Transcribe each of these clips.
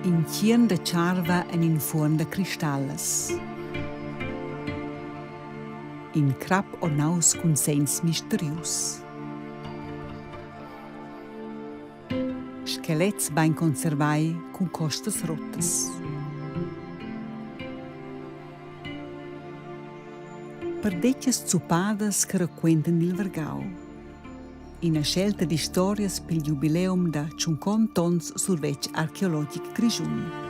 In Chien de Charva e in Fuorn de Cristalles. In Crap o naus consens misterius. Schelets ben conservai con costas rottes. Perdetjas zupadas che racquentan il Vergau. In a scelta di storias per il jubileum da 50 tons sul vec archeologic Grigiun.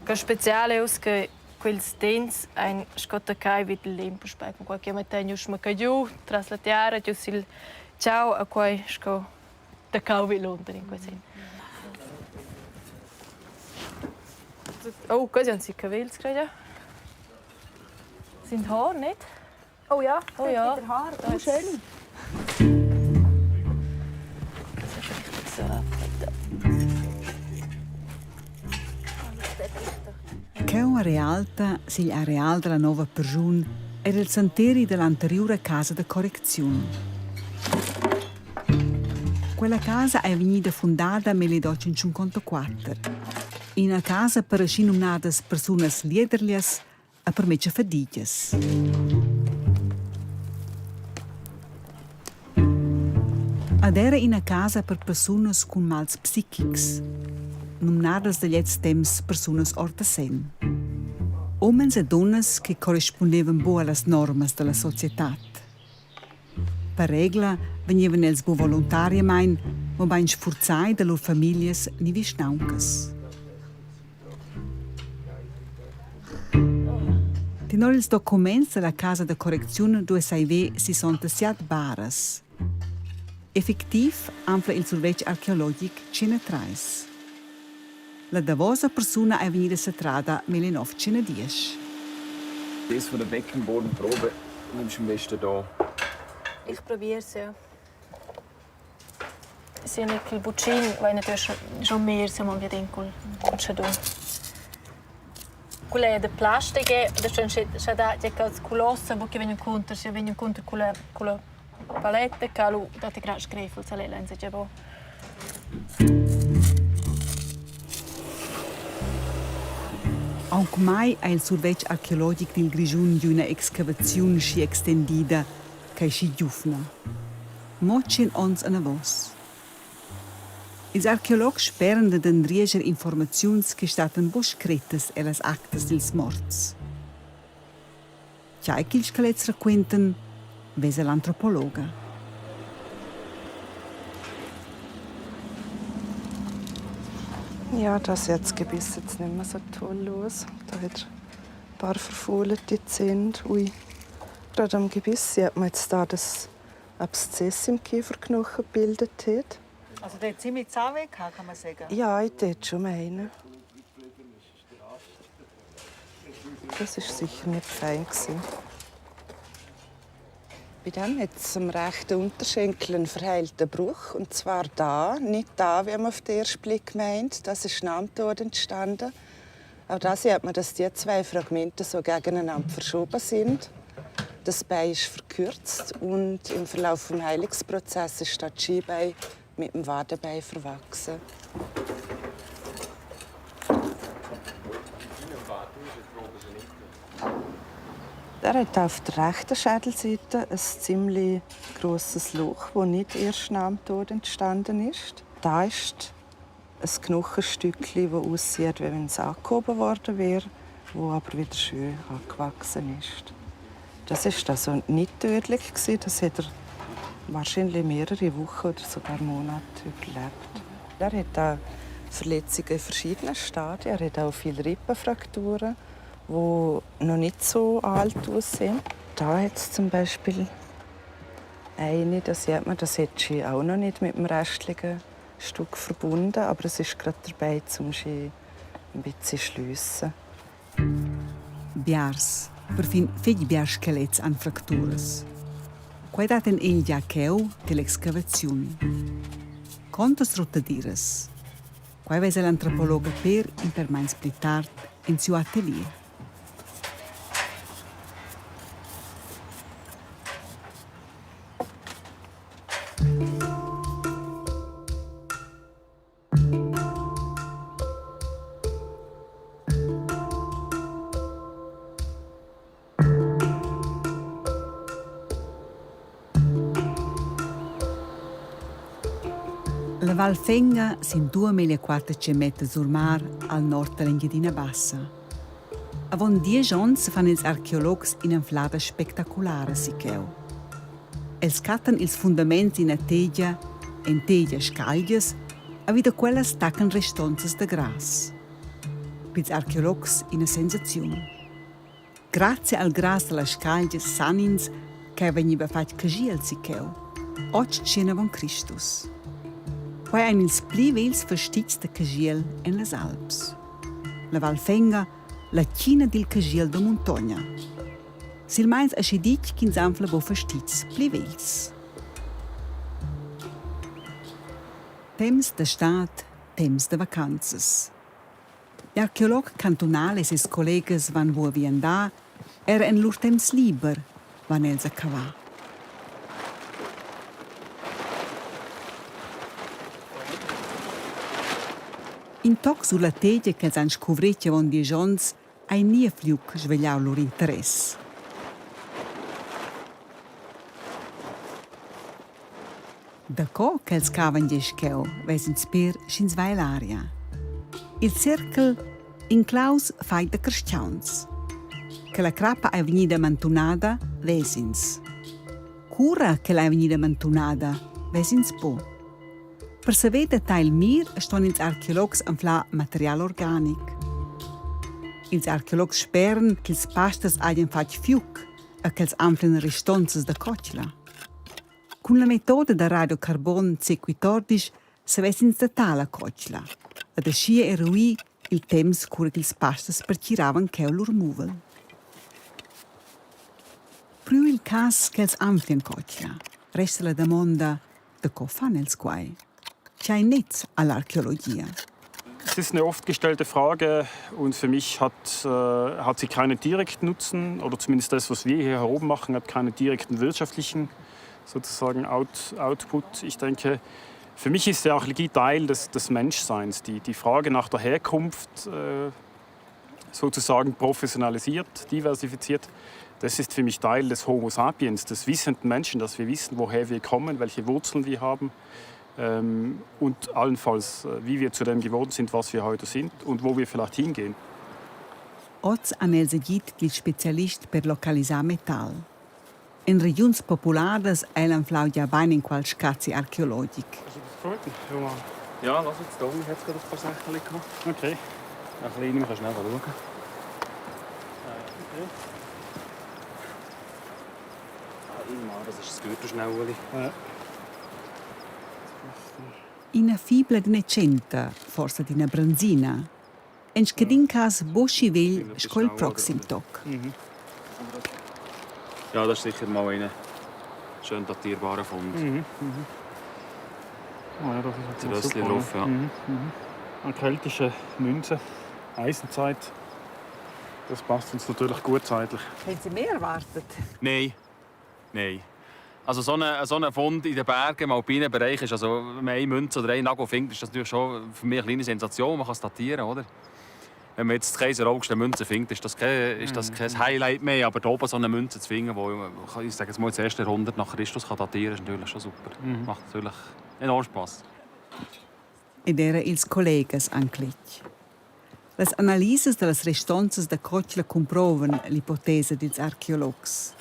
Che speciale è che quels dents ein scottacai vid il lempo spec con qualche mattino ma che giù tras la terra giù sil ciao a quai sco da cau vid lunter in quasi. Oh, quasi anzi Kavels credo. Sind Haar nicht? Oh ja, Oh ja. wieder Haar. Da Oh, ist- schön. Cheu realta sil areal della nova Perjun era il santeri dell'anteriore casa de correzione. Quella casa è venuta fondata nel 1854. In una casa per nominadas personas liederlias e per mece fadigas. Ed era in una casa per personas con mals psichics, nominadas dagli temps personas ortasen. Homens e donnes che corrispondevano bo alle normas della società. Per regola venivano els bo volontariamente, ma ben sforzai da loro famiglie ni visnauncas. Tenor ils documents della casa de correzione due saive 67 baras. Effektiv anfla il surveg archeologic cine trais. La davosa persona è venuta setrada 1910. Das von der Beckenbodenprobe nimmst du am besten da. Ich probiere es, ja. Se nicht il buccin, vai natürlich schon mehr, se man vede col cucciado. Quella è di plastica, adesso c'è da che culossa, perché vengono contro, se vengono contro con la palette, che lo date grazie grefel, se lei lenza già bo. Anche mai è il surveg archeologic del Grigiun di una excavazione si extendida che si giufna. Mocin ons a vos. Ils archeologi sperano di andrieger informazioni che staten bo screttes e las actas dels morts. Tjai ch'ils calets racquentan, vese l'antropologa. Ja, das Erzgebiss sieht jetzt nicht mehr so toll aus. Da hat ein paar verfaulte Zähne. Ui. Gerade am Gebiss sieht man jetzt da, dass Abszess im Kieferknochen gebildet hat. Also der hat ziemlich Zahnweh gehabt, kann man sagen. Ja, ich würde schon meinen. Das war sicher nicht fein. Bei dem hat es am rechten Unterschenkel einen verheilten Bruch. Und zwar da, nicht da, wie man auf den ersten Blick meint. Das ist nach dem Tod entstanden. Auch da sieht man, dass die zwei Fragmente so gegeneinander verschoben sind. Das Bein ist verkürzt und im Verlauf des Heilungsprozesses ist das Skibein mit dem Wadenbein verwachsen. Er hat auf der rechten Schädelseite ein ziemlich grosses Loch, das nicht erst nach dem Tod entstanden ist. Da ist ein Knochenstückchen, das aussieht, wie wenn es angehoben worden wäre, das aber wieder schön angewachsen ist. Das war also nicht tödlich. Das hat er wahrscheinlich mehrere Wochen oder sogar Monate überlebt. Er hat auch Verletzungen in verschiedenen Stadien. Er hat auch viele Rippenfrakturen, die noch nicht so alt aussehen. Da hat es zum Beispiel eine, das sieht man, das hat sie auch noch nicht mit dem restlichen Stück verbunden, aber es ist gerade dabei, um sie ein bisschen zu schliessen. Biars, perfin fegli biars schelets an fracturas. Quai daten el già cheu dell'excavazione. Contas rotadiras. Quai vese l'antropologa per intermains pli tard in suo atelier. La Val Fenga sind 2.400 meter sul mar al nord dell'Engadina Bassa. Avon 10 ans fan ils archeologs in enflada spectaculare sicheu. Els cattan ils fundaments in tegia scaglias, a vida quellas taccan restonzas de gras. Pils archeologs in a sensazione. Grazie al gras della scaglias sanins che veniva fatg cagiel sicheu. Och cena von Christus. Quai ein ils pli vels verstits de cagiel en les Alps. La Val Fenga, la cina dil cagiel de montagna. Silmeins a schidic ch'ins anfla bo verstits pli vels. Temps de stat, temps de vacanzas. L'archeolog cantonal e ses collegas van wo viandà era en lur temps liber, van els a cavà. In toc sulla tegia che s'han scuvretja von 10 ans, hai nie fliuc svegliau lor interess. Da co che els cavan giescheu, vesins per schins vai l'aria. Il cercle inclaus fai de cristians. Che la crappa è venuta mantunada, vesins. Cura che l'è venuta mantunada, vesins po. Per saber detail mir ston ils archeologs anfla material organic. Ils archeologs speren che ils pastas hagien fatg fiuc e che ils anflen restonzas da cocla. Con la metoda da radiocarbon C14 se vesins da tala cocla, ed ascia erui il temps cura che ils pastas perciravan cheu lur muvel. Priu il cas che ils anflen cocla, resta la domanda da co fan els quai. C'è nichts all'Archäologie. Es ist eine oft gestellte Frage und für mich hat sie keinen direkten Nutzen oder zumindest das, was wir hier oben machen, hat keinen direkten wirtschaftlichen sozusagen Output. Ich denke, für mich ist die Archäologie Teil des Menschseins. Die Frage nach der Herkunft sozusagen professionalisiert, diversifiziert, das ist für mich Teil des Homo sapiens, des wissenden Menschen, dass wir wissen, woher wir kommen, welche Wurzeln wir haben. Und allenfalls, wie wir zu dem geworden sind, was wir heute sind und wo wir vielleicht hingehen. Oz hanno seguit gli specialisti per localizzare metall. In regioni popolari hanno flaugia bene in qual scazzi archeologic. Ja, lass jetzt da. Ich hätte gerade ein paar Sachen gehabt. Okay. Ein kleiner, man kann schnell schauen. Okay. Das ist das Gürtelschnäueli. Ja. In una fibra di necenta, forse di una branzina, en scadin cas boschi vegl scol proxim toc. Ja, das ist sicher mal ein schön datierbarer Fund. Oh ja, das ist ein Rössli drauf, ja. Eine keltische Münze, Eisenzeit. Das passt uns natürlich gut zeitlich. Haben Sie mehr erwartet? Nein. Nein. Also so ein Fund in den Bergen im alpinen Bereich ist, also wenn man eine Münze oder einen Nagel findet, ist das natürlich schon für mich eine kleine Sensation. Man kann es datieren, oder? Wenn man jetzt Kaiser August eine Münze findet, ist das kein Highlight mehr. Aber da oben so eine Münze zu finden, die ich sage jetzt mal das erste Jahrhundert nach Christus kann datieren, ist natürlich schon super. Macht natürlich enorm Spass. Ed era ils collegas anclec. Las analises de las restonzas da cocla comprovan l'ipotesa dels archeologs.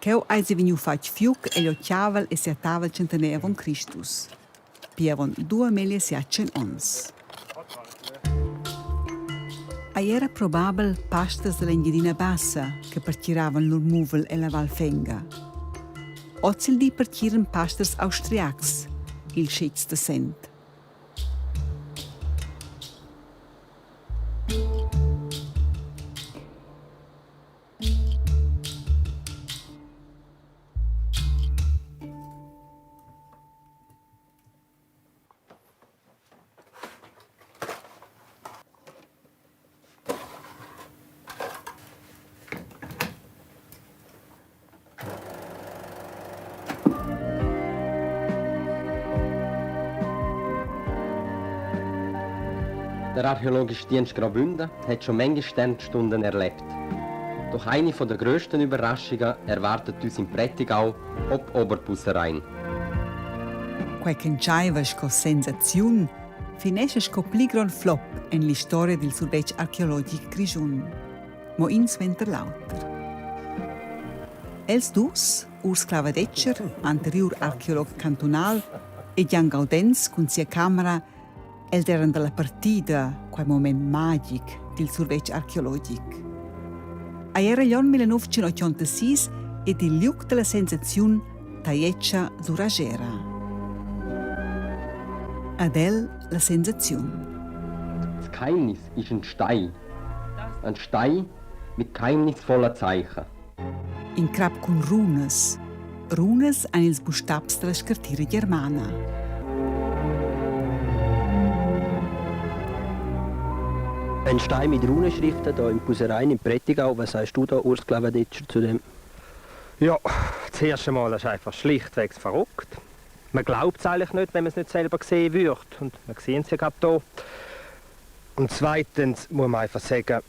Cheu eisi vegniu fatg fiuc e lo chiavel e sia tavel centenea von Christus. Pievon 2.000 ons. Era probabel pastas dell'Enghidina Bassa che partiravan lur muvel e la Valfenga. Ozil di partiren pastas austriacs, il Schitz de Sent. Der archäologische Dienst Graubünden hat schon manche Sternstunden erlebt. Doch eine der grössten Überraschungen erwartet uns im Prättigau ob Oberpusserein. Qualche giaiva sco sensaziun finesce sco pli gran flop en la storia del survetg archeologic Grischun. Mo ins venter lauter. Els dus, Urs Clavadetscher, anterior archeolog cantonal, e Jan Gaudenz con sia camera, el eran della partida, quel moment magic del survetg archeologic. Era l'anno 1986 e il luogo della sensazione Taieccia Suragera. Adel la sensazione. Das Geheimnis ist ein Stein. Ein Stein mit geheimnisvollen Zeichen. In crap con runes. Runes an ils buchstabs della scartira germana. Ein Stein mit Runenschriften hier im Pusserein im Prättigau. Was sagst du da, Urs Clavadetscher, zu dem? Ja, das erste Mal ist einfach schlichtweg verrückt. Man glaubt es eigentlich nicht, wenn man es nicht selber sehen würde. Und wir sehen es ja gerade hier. Und zweitens muss man einfach sagen,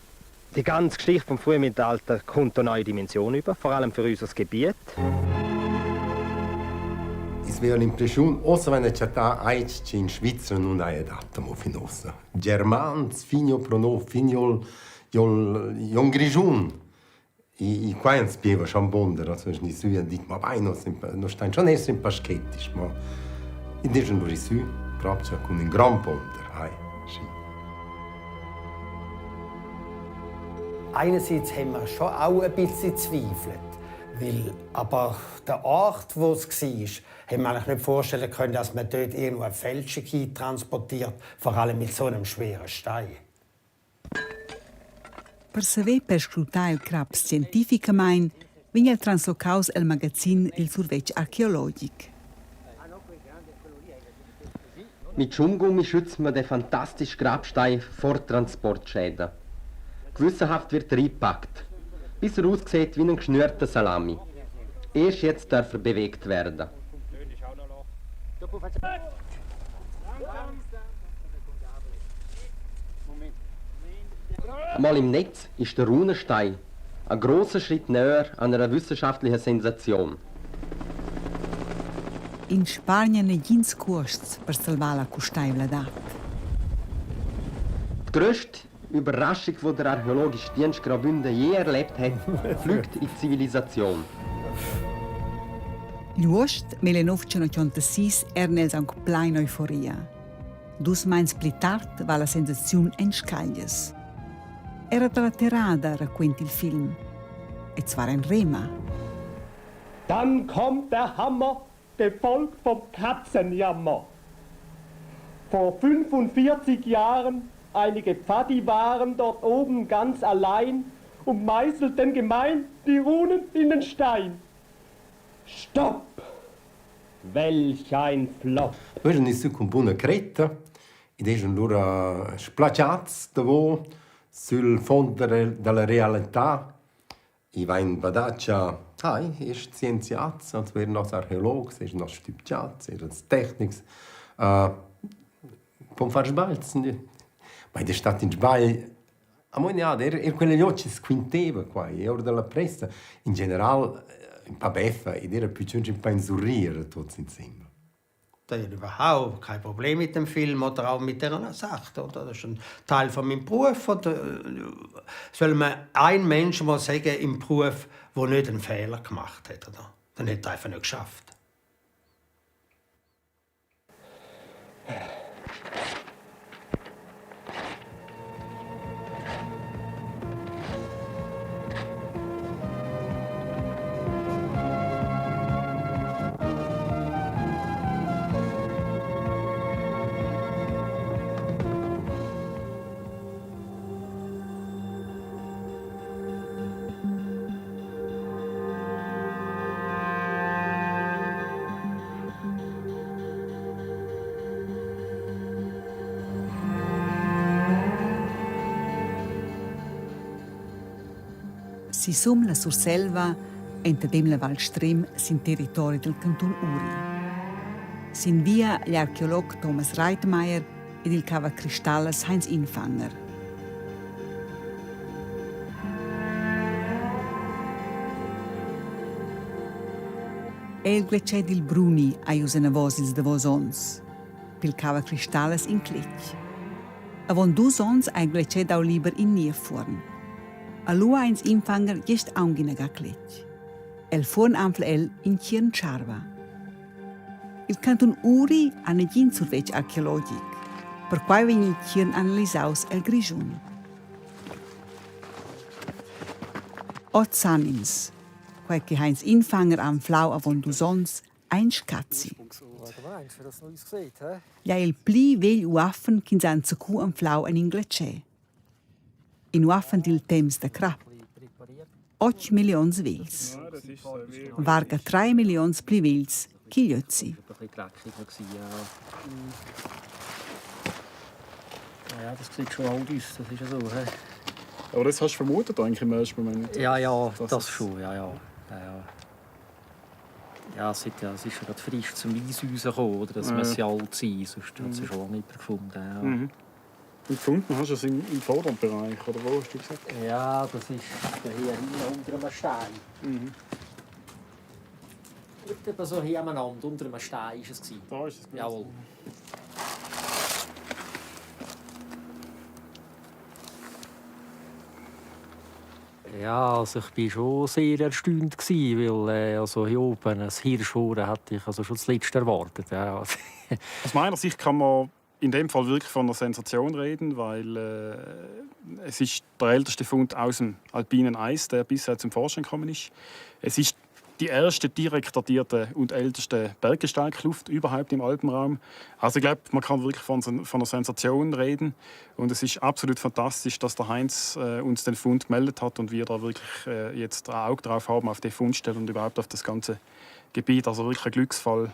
die ganze Geschichte vom frühen Mittelalter kommt eine neue Dimension über, vor allem für unser Gebiet. Es wäre l'impressione, ossa wenn eine città aici in Svizzera non è adatta mo finossa. Germans, finio prono, finiol, jon grigiun. I qua spieva schon bonder, also ich nicht so dit, ma vai no stain schon erst in paschettisch, ma in diesem nur ist proprio con un gran bonder, hai. Einerseits haben wir schon auch ein bisschen gezweifelt. Aber der Ort, wo es war, haben wir eigentlich nicht vorstellen können, dass man dort irgendwo eine Fälschung transportiert, vor allem mit so einem schweren Stein. Per saver per scrutar il crap scientificament, vigna il translocaus el magazin il survetg archeologic. Mit Schaumgummi schützen wir den fantastischen Grabstein vor Transportschäden. Gewissenhaft wird er eingepackt, bis er aussieht wie ein geschnürter Salami. Erst jetzt darf er bewegt werden. Einmal im Netz ist der Runenstein ein grosser Schritt näher an einer wissenschaftlichen Sensation. In Spanien ne gins costs per salvar la custaivla dat. Die grösste Überraschung, die der archäologische Dienst Graubünden je erlebt hat, fliegt in die Zivilisation. L'uost 1986 era nels anche plein euforia. Dus meins pli tard va la sensazione en scaglies. Era dalla terrada, racconta il film. E zwar ein Rema. Dann kommt der Hammer, gefolgt vom Katzenjammer. Vor 45 Jahren, einige Pfaddi waren dort oben ganz allein und meißelten gemein die Runen in den Stein. Stopp! Welch ein Flop! Noi sono su con buona creta, ed è loro splacciati davo sul fondo della realtà. I vain badaccia, è scienziati, also er noch archeologs, er noch stupciati, er technics. Pom far sbalzi. Ma è stato in sbaglio. A me ne ha, quelle occhi squinteva qua, e ora della pressa, in generale, un po' beffa, ed era più un po' in sorridere tutti insieme. Da habe ich überhaupt kein Problem mit dem Film oder auch mit dieser Sache. Oder? Das ist ein Teil von meinem Beruf. Oder soll man ein Mensch mal sagen im Beruf, der nicht einen Fehler gemacht hat? Oder? Dann hat er einfach nicht geschafft. Si som la Surselva, entadem la Val Strem, sin territori del Canton Uri. Sin via gli archeolog Thomas Reitmeier ed il cava Cristalles Heinz Infanger. El gletschè dil Bruni a usena vosils de vos ons, pil cava Cristalles in Cletch. Avon 2 ons a gletschè dau lieber in Nierforn. A lua eins Infanger jest aungina ga Cletch. El forn anfla el in Tjern Charva. Il Canton Uri ha negin surveg archeologic, per quai vegn il Tjern analisaus el Grigiun. Ot sanins, quai che Heinz Infanger am Flau avon 2 ons ein Scazzi. Ja il pli vegl uaffen kin san zacu am Flau an ingletschè. In uaffen dil temps da crap. 8 milions vils. Varga 3 milions pli vils chi gliozzi. Ja, das sieht schon alt aus, das ist ja so. He? Aber das hast du vermutet eigentlich im ersten Moment? Ja, das schon, ja. Ja, es ist ja gerade frisch zum Eis rausgekommen, oder? Das muss ja alt sein, sonst hat es schon lange nicht gefunden. Ja. Mhm. Und gefunden hast du es im vorderen Bereich, oder wo hast du gesagt? Ja, das ist hier hinten unter einem Stein. Mhm. Etwa so hier aneinander, unter einem Stein war es. Da ist es gewesen. Jawohl. Ja, also ich war schon sehr erstaunt, weil also hier oben ein Hirschhuren hatte ich also schon das Letzte erwartet. Ja. Aus meiner Sicht kann man in dem Fall wirklich von einer Sensation reden, weil es ist der älteste Fund aus dem alpinen Eis, der bisher zum Vorschein gekommen ist. Es ist die erste direkt datierte und älteste Berggesteinkluft überhaupt im Alpenraum. Also ich glaube, man kann wirklich von einer Sensation reden. Und es ist absolut fantastisch, dass der Heinz uns den Fund gemeldet hat und wir da wirklich jetzt ein Auge drauf haben auf die Fundstelle und überhaupt auf das ganze Gebiet. Also wirklich ein Glücksfall.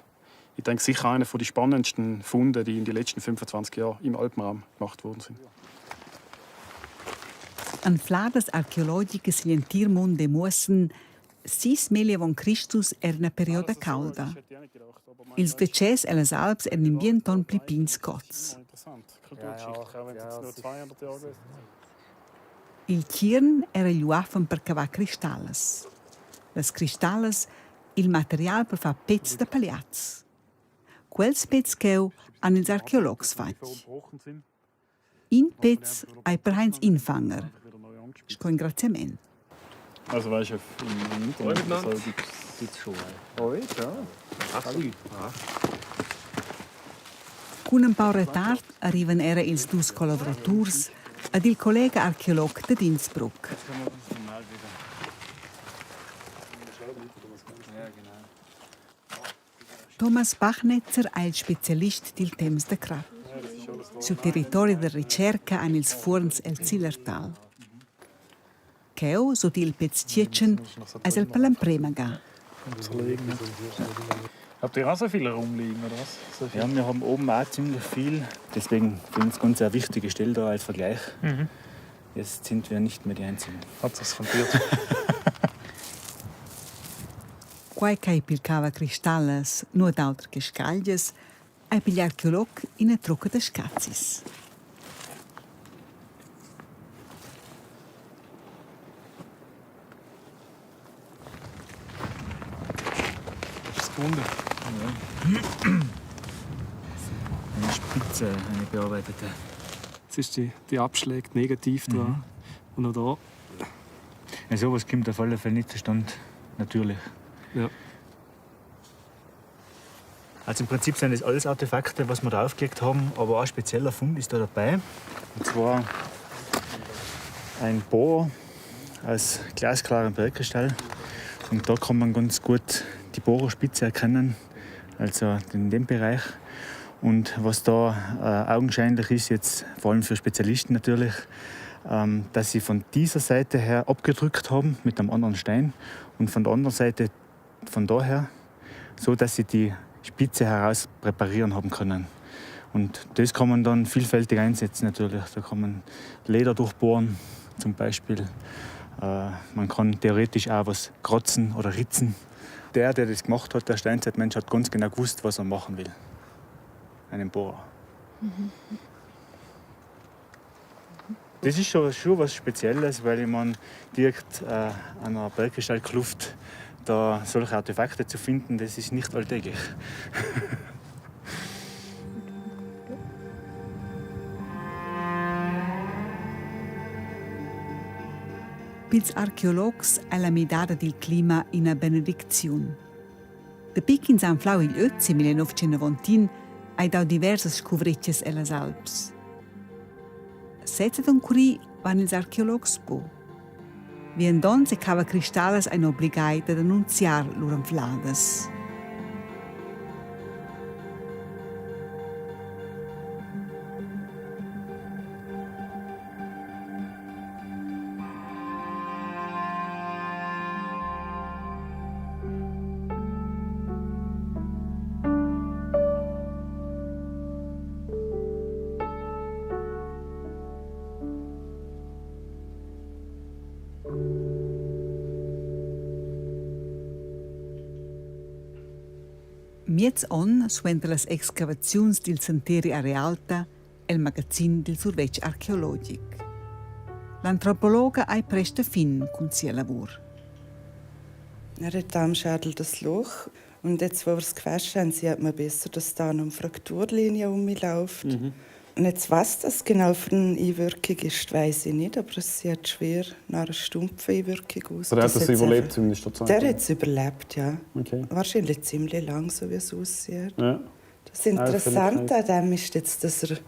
Ich denke, sicher einer der spannendsten Funde, die in den letzten 25 Jahren im Alpenraum gemacht worden sind. An fladas archeologicas lientir monde muossen 6 melia von Christus era una perioda calda. Ils deces e las Alps eran in bien ton pli pins cots. Il Tjern era gluafen per cavar cristalles. Las cristalles il material per far pezz da pagliats. Quels pezz cheu han ils archeologs fatg. In pezz ai per Heinz Infanger. Sco ingraziament. Also weißt du, im Internet so gibt es schon. Ja. Absolut. Con un po' retard arrivan era ils 2 collaborators ed il collega archeolog de Innsbruck. Thomas Bachnetzer è il specialista del temps de crap. Sul territorio di ricerca hanno ils forns el Zillertal. Cheu, so il pezz Tjetschen, als el Palampremaga. Habt ihr auch so viele rumliegen, oder was? So ja, wir haben oben auch ziemlich viel. Deswegen für uns ganz eine wichtige Stelle da als Vergleich. Mhm. Jetzt sind wir nicht mehr die Einzigen. Hat sich rentiert. Quai cai pil cava cristalles, nur d'altre che scaglies, ai pil archeolog in a trucca de scazzis. Sekunde. eine Spitze, eine bearbeitete. Jetzt ist die Abschläge negativ dran. Und auch da. Ja, sowas kommt auf alle Fälle nicht zustande, natürlich. Ja. Also im Prinzip sind das alles Artefakte, was wir da aufgelegt haben, aber auch ein spezieller Fund ist da dabei. Und zwar ein Bohrer aus glasklarem Bergkristall. Und da kann man ganz gut die Bohrerspitze erkennen, also in dem Bereich. Und was da augenscheinlich ist, jetzt vor allem für Spezialisten natürlich, dass sie von dieser Seite her abgedrückt haben mit einem anderen Stein und von der anderen Seite von daher, so dass sie die Spitze heraus präparieren haben können. Und das kann man dann vielfältig einsetzen natürlich. Da kann man Leder durchbohren zum Beispiel. Man kann theoretisch auch was kratzen oder ritzen. Der das gemacht hat, der Steinzeitmensch, hat ganz genau gewusst, was er machen will. Einen Bohrer. Das ist schon was Spezielles, weil man direkt an einer Bergkristallkluft da solche Artefakte zu finden, das ist nicht alltäglich. Pils archeologs è la medada del clima una benedizione. Da pic in San Flau il Ötzi 1990 hai dau diverse scuvrecces e las Alps. Sette don curi van ils archeologs bo. Vien don se cava cristalles ein obligai da denunziar lur anflades. Miez on suenter las excavaziuns dil Santeri a Realta e il magazin del survetg archeologic. L'antropologa hai presta fin cun sia lavur. Hat am Schädel das Loch und jetzt, wo wir es gewaschen haben, sieht man besser, dass da eine Frakturlinie umläuft. Und jetzt, was das genau für eine Einwirkung ist, weiß ich nicht, aber es sieht schwer nach einer stumpfen Einwirkung aus. Der hat das überlebt, zumindest zur Zeit? Der hat es überlebt, ja. Okay. Wahrscheinlich ziemlich lang, so wie es aussieht. Ja. Das Interessante an dem ist jetzt, dass er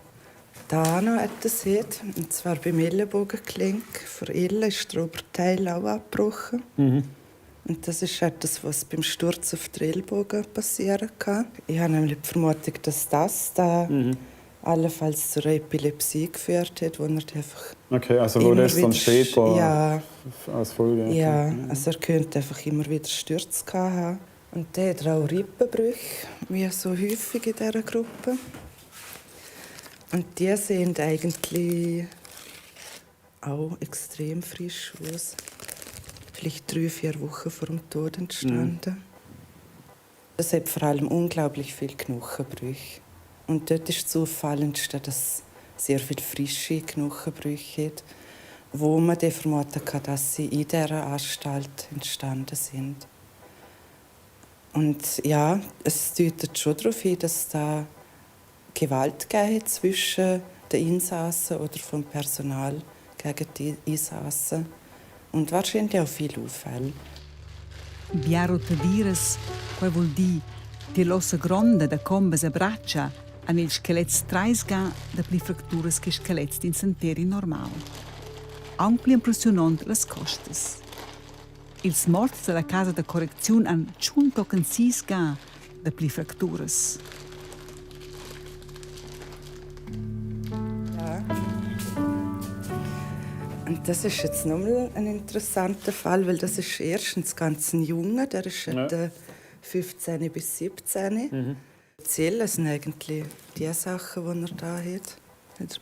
da noch etwas sieht, und zwar beim Ellenbogenklenk. Vor Ellen ist der Oberteil auch abgebrochen. Und das ist etwas, was beim Sturz auf den Ellbogen passieren kann. Ich habe nämlich die Vermutung, dass das da allenfalls zur Epilepsie geführt hat, wo er einfach okay, also wo das dann steht, ja, als Folge. Okay. Ja, also er könnte einfach immer wieder Stürze haben. Und der hat auch Rippenbrüche, wie so häufig in dieser Gruppe. Und die sehen eigentlich auch extrem frisch aus. Vielleicht 3-4 Wochen vor dem Tod entstanden. Es hat vor allem unglaublich viele Knochenbrüche. Und dort ist das Auffallendste, dass es sehr viele frische Knochenbrüche hat, wo man dann vermuten kann, dass sie in dieser Anstalt entstanden sind. Und ja, es deutet schon darauf hin, dass da Gewalt gegeben hat zwischen den Insassen oder vom Personal gegen die Insassen. Und wahrscheinlich auch viele Unfälle. Biaro tadires, quai vuol di che l'ossa gronda da combes e braccia an il skeletz traisga da pli fracturas che skeletz din santeri normal. Ampli impressionant las costas. Ils morts della casa da correcziun an ciuntocan sisga da pli fracturas. Ja. Und das ist jetzt nochmal ein interessanter Fall, weil das ist erstens ganz ein Junge, der ist etwa 15 bis 17. Zählen sind eigentlich die Sachen, die er da hat.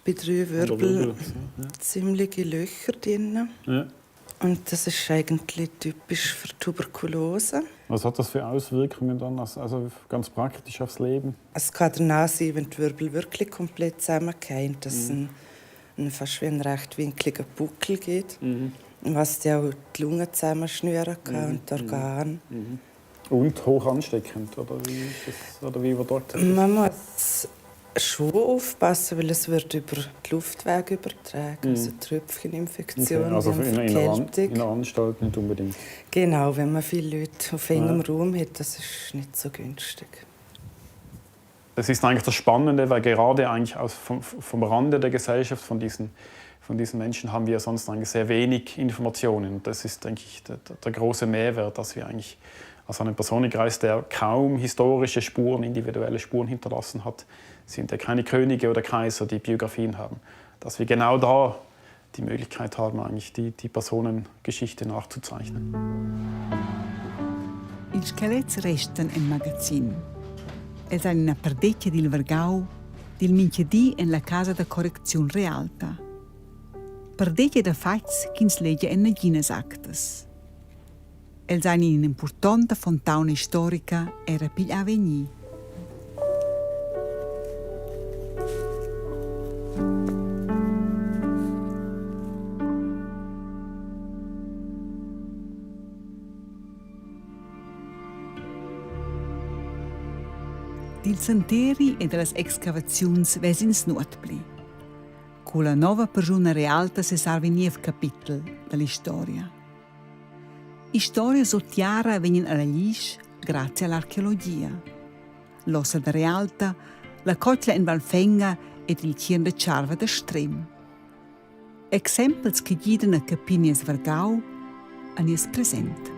Bei 3 Wirbeln ziemliche Löcher drin. Ja. Und das ist eigentlich typisch für Tuberkulose. Was hat das für Auswirkungen dann, also ganz praktisch aufs Leben? Es kann danach sein, wenn die Wirbel wirklich komplett zusammenfallen, dass es fast wie ein rechtwinkliger Buckel geht, was die auch die Lunge zusammenschnüren kann und die Organe. Und hoch ansteckend, oder wie ist das, oder wie übertragt sich das? Man muss Schon aufpassen, weil es wird über die Luftwege übertragen, also Tröpfcheninfektionen, Okay, also in Erkältung. einer Anstalt nicht unbedingt. Genau, wenn man viele Leute auf engem Raum hat, das ist nicht so günstig. Das ist eigentlich das Spannende, weil gerade eigentlich vom Rande der Gesellschaft, von diesen Menschen haben wir sonst eigentlich sehr wenig Informationen. Und das ist, denke ich, der große Mehrwert, dass wir eigentlich als einen Personenkreis, der kaum historische Spuren, individuelle Spuren hinterlassen hat, sind ja keine Könige oder Kaiser, die Biografien haben. Dass wir genau da die Möglichkeit haben, eigentlich die Personengeschichte nachzuzeichnen. Il scheletz restan en magazin. Es è una perdecchia del Vargau, del minchedì en la casa da correczione realta. Perdecchia da fats ch'ins legge en negines actes. Els è un'importanta fontauna storica era pil avvenir. Dils sentieri e delle excavazioni vesins notpli. Con la nuova persona realta si serve niev capitel della storia. I storie sottiara vengono alla lis grazie all'archeologia. L'ossa da realta, la cotla in Valfenga e il cien de Ciarva da Strem. Exempels che guidano a capinies Vargau a nies present.